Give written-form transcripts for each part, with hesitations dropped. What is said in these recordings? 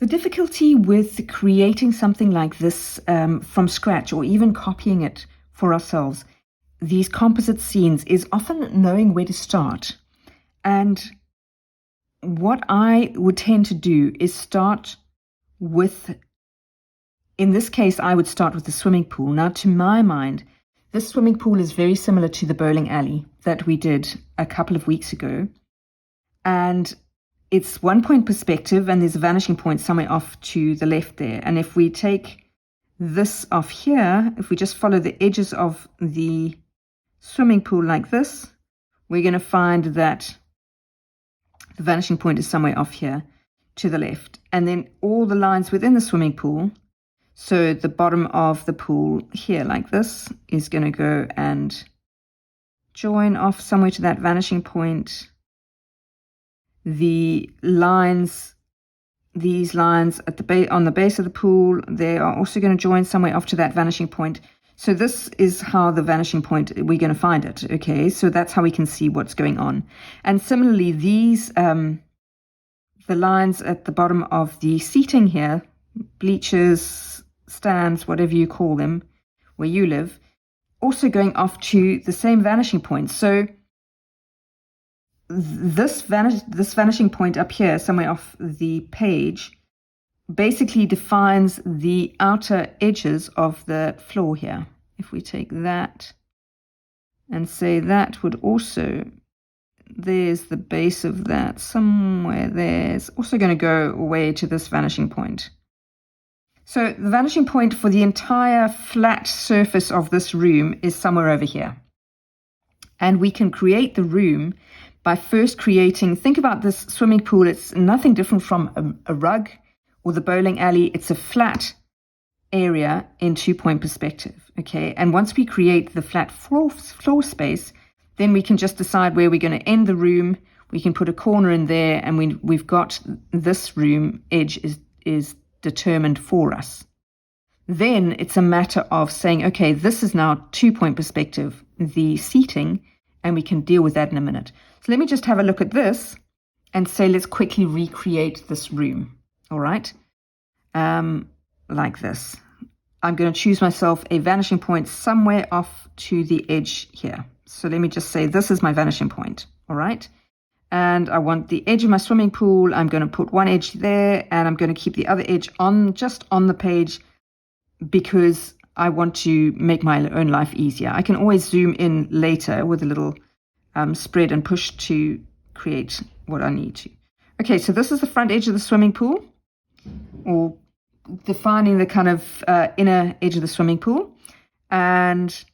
The difficulty with creating something like this from scratch, or even copying it for ourselves, these composite scenes, is often knowing where to start. And what I would tend to do is start with, in this case, I would start with the swimming pool. Now, to my mind, this swimming pool is very similar to the bowling alley that we did a couple of weeks ago. And it's 1 point perspective, and there's a vanishing point somewhere off to the left there. And if we take this off here, if we just follow the edges of the swimming pool like this, we're going to find that the vanishing point is somewhere off here to the left. And then all the lines within the swimming pool, so the bottom of the pool here like this, is going to go and join off somewhere to that vanishing point. The lines, these lines at the on the base of the pool, they are also going to join somewhere off to that vanishing point. So this is how the vanishing point, we're going to find it. Okay, so that's how we can see what's going on. And similarly, these, the lines at the bottom of the seating here, bleachers, stands, whatever you call them, where you live, also going off to the same vanishing point. So this vanishing point up here, somewhere off the page, basically defines the outer edges of the floor here. If we take that and say that would also, there's the base of that somewhere there, it's also going to go away to this vanishing point. So the vanishing point for the entire flat surface of this room is somewhere over here. And we can create the room by first creating, think about this swimming pool, it's nothing different from a rug or the bowling alley. It's a flat area in 2 point perspective, okay? And once we create the flat floor space, then we can just decide where we're going to end the room. We can put a corner in there, and we've got this room edge is determined for us. Then it's a matter of saying, okay, this is now 2 point perspective, the seating, and we can deal with that in a minute. So let me just have a look at this and say, let's quickly recreate this room. All right. Like this. I'm going to choose myself a vanishing point somewhere off to the edge here. So let me just say, this is my vanishing point. All right. And I want the edge of my swimming pool. I'm going to put one edge there, and I'm going to keep the other edge just on the page, because I want to make my own life easier. I can always zoom in later with a little spread and push to create what I need to. Okay, so this is the front edge of the swimming pool, or defining the kind of inner edge of the swimming pool. And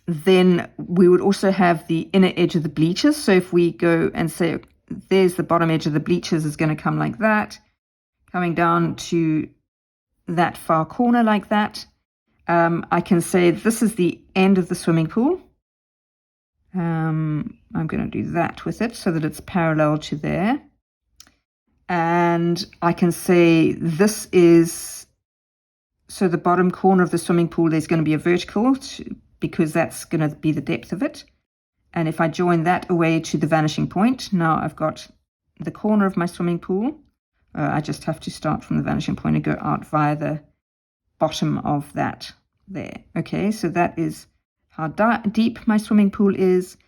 then we would also have the inner edge of the bleachers. So if we go and say, there's the bottom edge of the bleachers, is going to come like that, coming down to that far corner like that. I can say this is the end of the swimming pool. I'm going to do that with it so that it's parallel to there. And I can say this is, so the bottom corner of the swimming pool, there's going to be a vertical because that's going to be the depth of it. And if I join that away to the vanishing point, now I've got the corner of my swimming pool. I just have to start from the vanishing point and go out via the bottom of that there. Okay, so that is how deep my swimming pool is.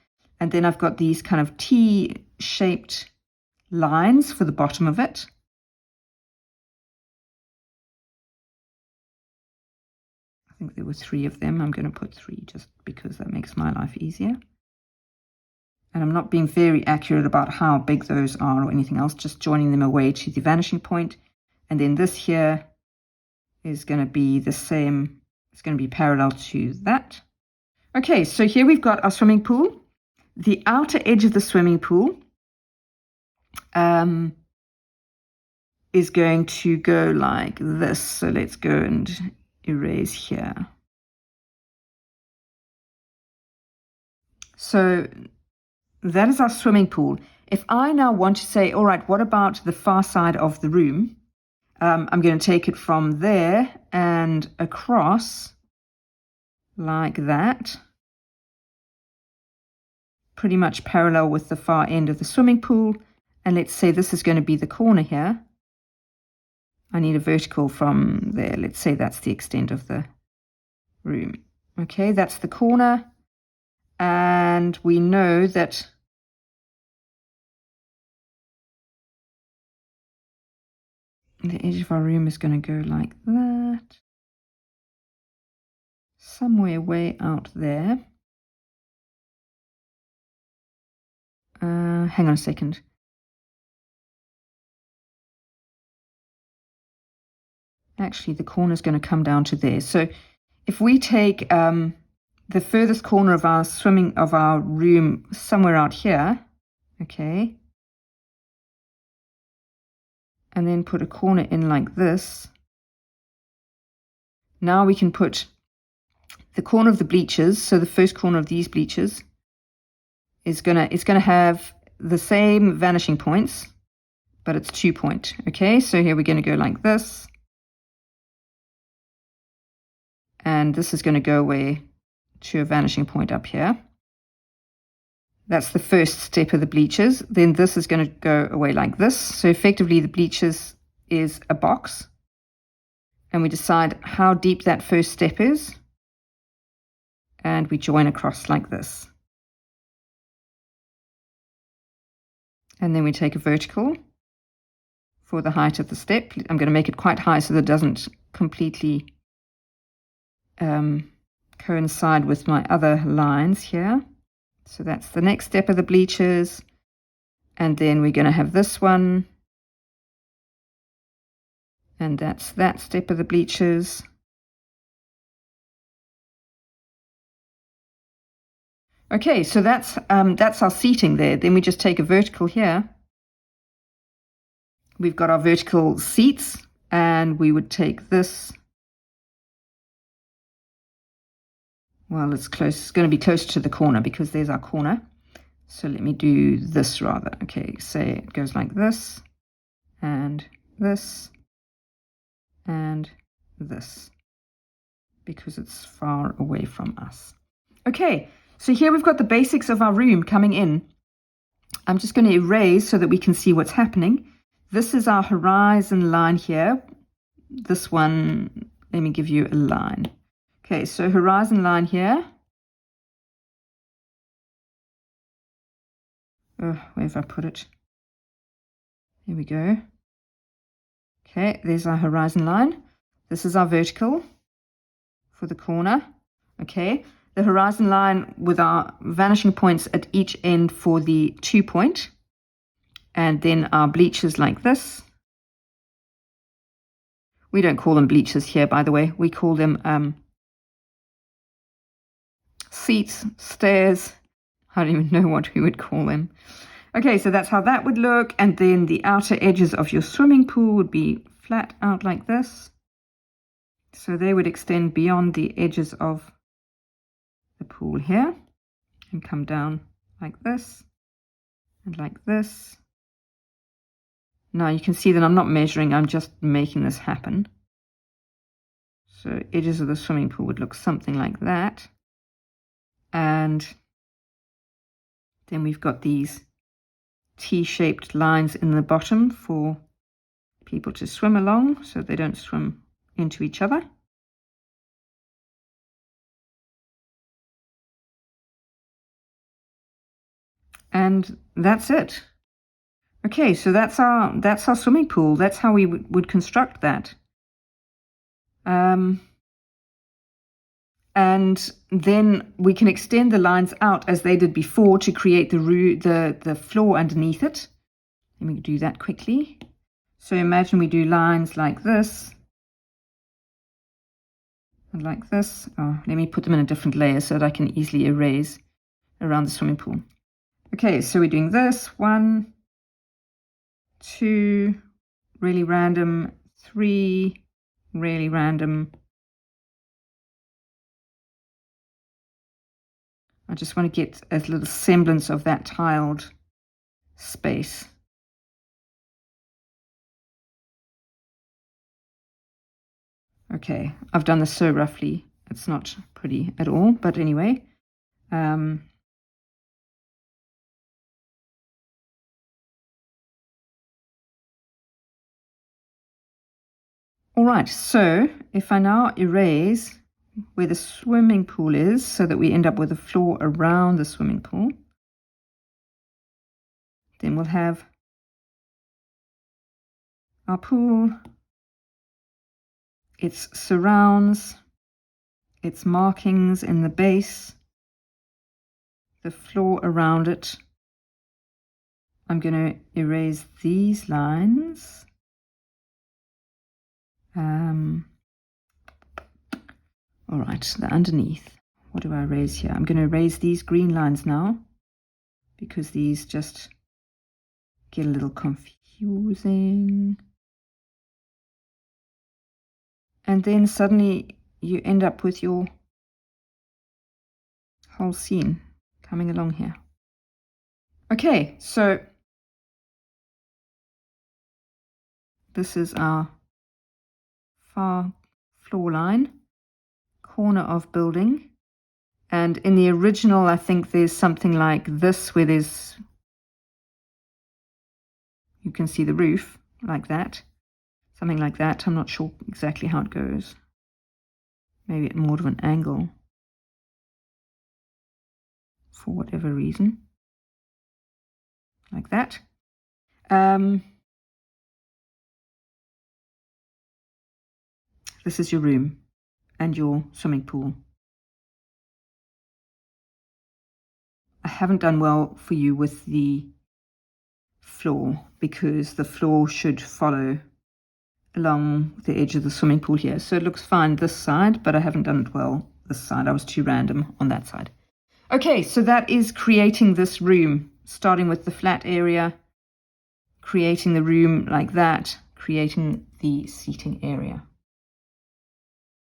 And then I've got these kind of T-shaped lines for the bottom of it. I think there were 3 of them. I'm going to put 3 just because that makes my life easier. And I'm not being very accurate about how big those are or anything else, just joining them away to the vanishing point. And then this here is going to be the same. It's going to be parallel to that. Okay, so here we've got our swimming pool. The outer edge of the swimming pool is going to go like this. So let's go and erase here. So that is our swimming pool. If I now want to say, all right, what about the far side of the room? I'm going to take it from there and across like that, pretty much parallel with the far end of the swimming pool. And let's say this is going to be the corner here. I need a vertical from there. Let's say that's the extent of the room. Okay, that's the corner. And we know that the edge of our room is going to go like that. Somewhere way out there. Hang on a second. Actually, the corner is going to come down to there. So if we take the furthest corner of our room somewhere out here, okay, and then put a corner in like this, now we can put the corner of the bleachers. So the first corner of these bleachers is gonna have the same vanishing points, but it's 2 point. Okay, so here we're going to go like this. And this is going to go away to a vanishing point up here. That's the first step of the bleachers. Then this is going to go away like this. So effectively the bleachers is a box. And we decide how deep that first step is. And we join across like this. And then we take a vertical for the height of the step. I'm going to make it quite high so that it doesn't completely coincide with my other lines here. So that's the next step of the bleachers. And then we're going to have this one. And that's that step of the bleachers. Okay, so that's our seating there. Then we just take a vertical here. We've got our vertical seats, and we would take this. Well, it's close. It's going to be close to the corner because there's our corner. So let me do this rather. Okay, say it goes like this, and this, and this, because it's far away from us. Okay, so here we've got the basics of our room coming in. I'm just going to erase so that we can see what's happening. This is our horizon line here. This one, let me give you a line. Okay, so horizon line here. Oh, where have I put it? Here we go. Okay, there's our horizon line. This is our vertical for the corner. Okay, the horizon line with our vanishing points at each end for the 2 point. And then our bleachers like this. We don't call them bleachers here, by the way. We call them seats, stairs. I don't even know what we would call them. Okay, so that's how that would look. And then the outer edges of your swimming pool would be flat out like this. So they would extend beyond the edges of the pool here and come down like this and like this. Now you can see that I'm not measuring, I'm just making this happen. So edges of the swimming pool would look something like that. And then we've got these T-shaped lines in the bottom for people to swim along so they don't swim into each other. And that's it. Okay, so that's our swimming pool. That's how we would construct that. And then we can extend the lines out as they did before to create the floor underneath it. Let me do that quickly. So imagine we do lines like this and like this. Oh, let me put them in a different layer so that I can easily erase around the swimming pool. Okay, so we're doing this. 1, 2, really random. 3, really random. I just want to get a little semblance of that tiled space. Okay, I've done this so roughly, it's not pretty at all, but anyway. All right, so if I now erase where the swimming pool is so that we end up with a floor around the swimming pool, then we'll have our pool, its surrounds, its markings in the base, the floor around it. I'm going to erase these lines. All right, the underneath. What do I erase here? I'm going to erase these green lines now because these just get a little confusing. And then suddenly you end up with your whole scene coming along here. Okay, so this is our far floor line, corner of building. And in the original, I think there's something like this where there's, you can see the roof like that, something like that. I'm not sure exactly how it goes. Maybe at more of an angle for whatever reason, like that. This is your room and your swimming pool. I haven't done well for you with the floor because the floor should follow along the edge of the swimming pool here. So it looks fine this side, but I haven't done it well this side. I was too random on that side. Okay, so that is creating this room, starting with the flat area, creating the room like that, creating the seating area.